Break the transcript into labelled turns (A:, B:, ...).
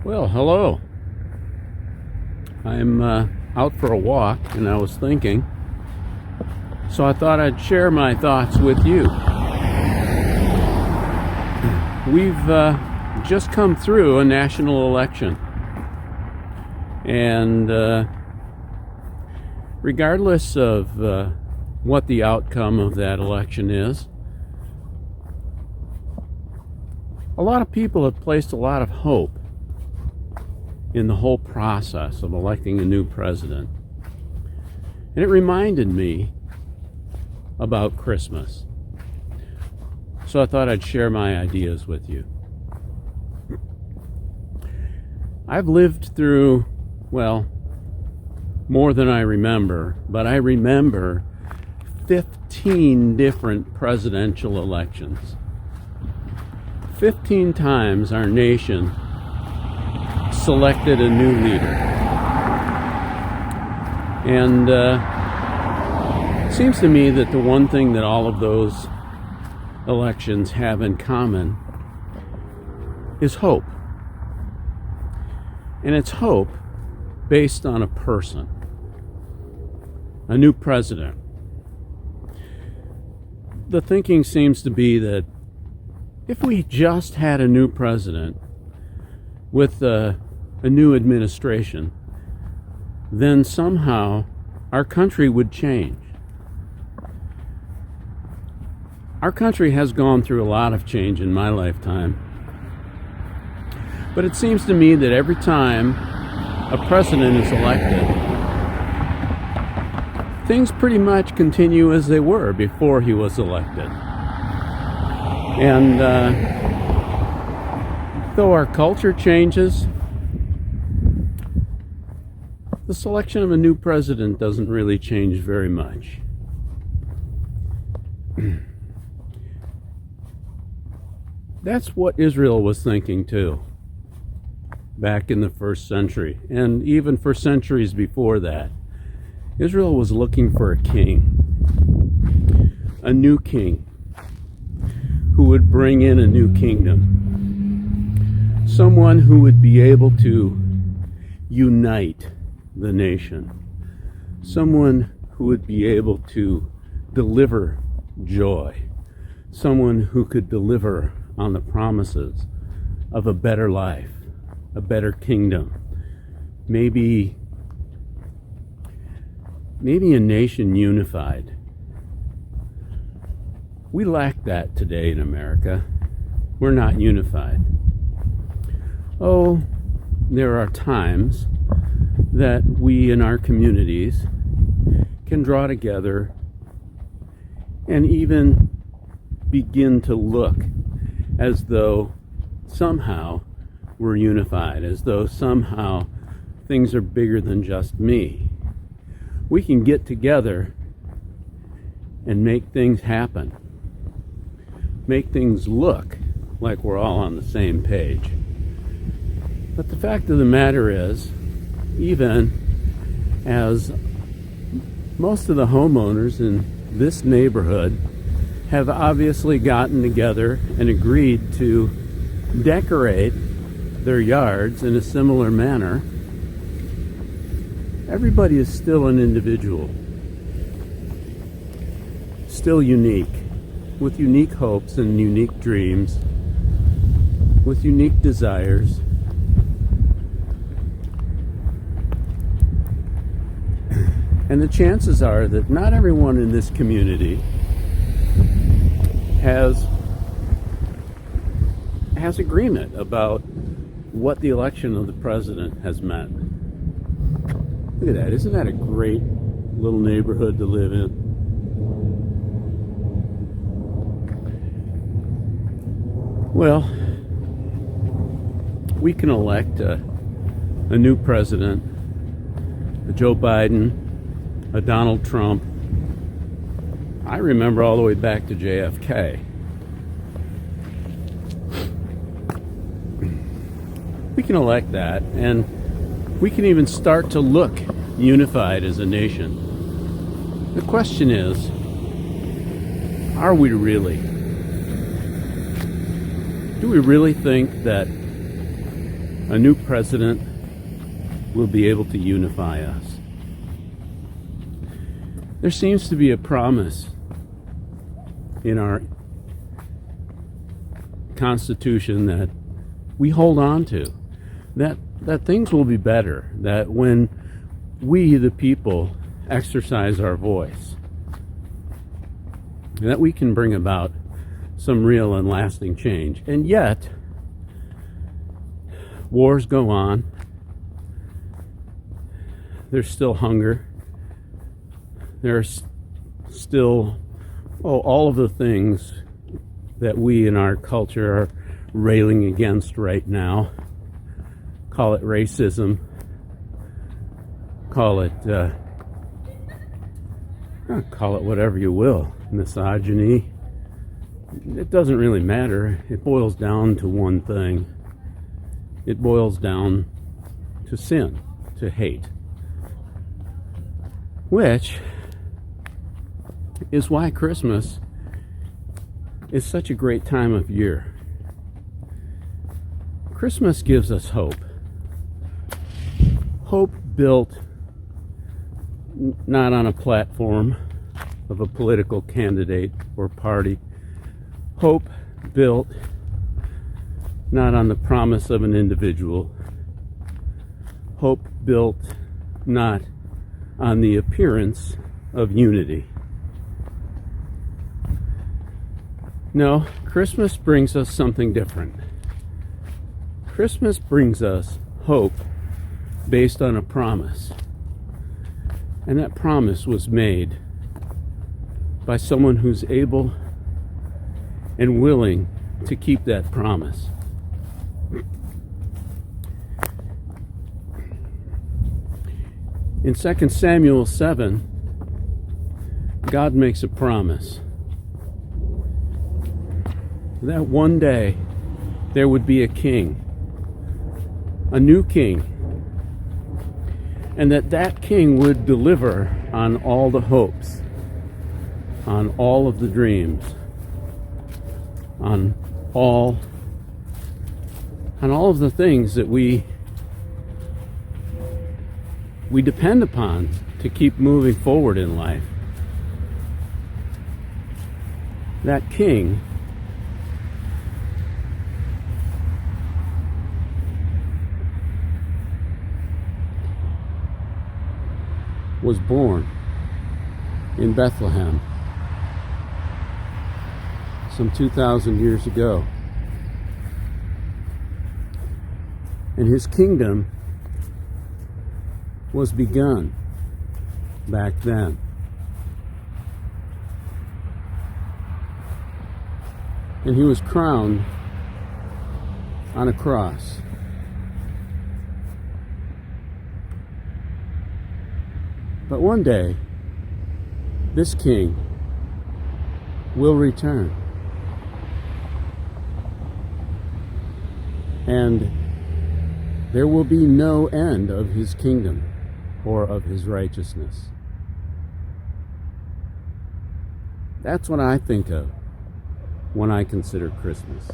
A: Well, hello. I'm out for a walk and I was thinking, so I thought I'd share my thoughts with you. We've just come through a national election, and regardless of what the outcome of that election is, a lot of people have placed a lot of hope in the whole process of electing a new president. And it reminded me about Christmas. So I thought I'd share my ideas with you. I've lived through, well, more than I remember, but I remember 15 different presidential elections. 15 times our nation selected a new leader. And it seems to me that the one thing that all of those elections have in common is hope. And it's hope based on a person, a new president. The thinking seems to be that if we just had a new president with a new administration, then somehow our country would change. Our country has gone through a lot of change in my lifetime. But it seems to me that every time a president is elected, things pretty much continue as they were before he was elected. And though our culture changes, the selection of a new president doesn't really change very much. That's what Israel was thinking too, back in the first century, and even for centuries before that. Israel was looking for a king, a new king, who would bring in a new kingdom, someone who would be able to unite the nation, someone who would be able to deliver joy, someone who could deliver on the promises of a better life, a better kingdom, maybe a nation unified. We lack that today in America. We're not unified. Oh, there are times that we in our communities can draw together and even begin to look as though somehow we're unified, as though somehow things are bigger than just me. We can get together and make things happen, make things look like we're all on the same page. But the fact of the matter is, even as most of the homeowners in this neighborhood have obviously gotten together and agreed to decorate their yards in a similar manner, everybody is still an individual, still unique, with unique hopes and unique dreams, with unique desires. And the chances are that not everyone in this community has agreement about what the election of the president has meant. Look at that. Isn't that a great little neighborhood to live in? Well, we can elect a new president, a Joe Biden, a Donald Trump. I remember all the way back to JFK. We can elect that, and we can even start to look unified as a nation. The question is, are we really? Do we really think that a new president will be able to unify us. There seems to be a promise in our Constitution that we hold on to, that things will be better, that when we, the people, exercise our voice, that we can bring about some real and lasting change. And yet, wars go on. There's still hunger. There's still all of the things that we in our culture are railing against right now. Call it racism. Call it whatever you will. Misogyny. It doesn't really matter. It boils down to one thing. It boils down to sin, to hate. Which is why Christmas is such a great time of year. Christmas gives us hope. Hope built not on a platform of a political candidate or party. Hope built not on the promise of an individual. Hope built not on the appearance of unity. No, Christmas brings us something different. Christmas brings us hope based on a promise. And that promise was made by someone who's able and willing to keep that promise. In 2 Samuel 7, God makes a promise that one day there would be a king, a new king, and that king would deliver on all the hopes, on all of the dreams, on all of the things that we depend upon to keep moving forward in life. That king was born in Bethlehem some 2,000 years ago. And his kingdom was begun back then. And he was crowned on a cross. But one day, this king will return. And there will be no end of his kingdom or of his righteousness. That's what I think of when I consider Christmas.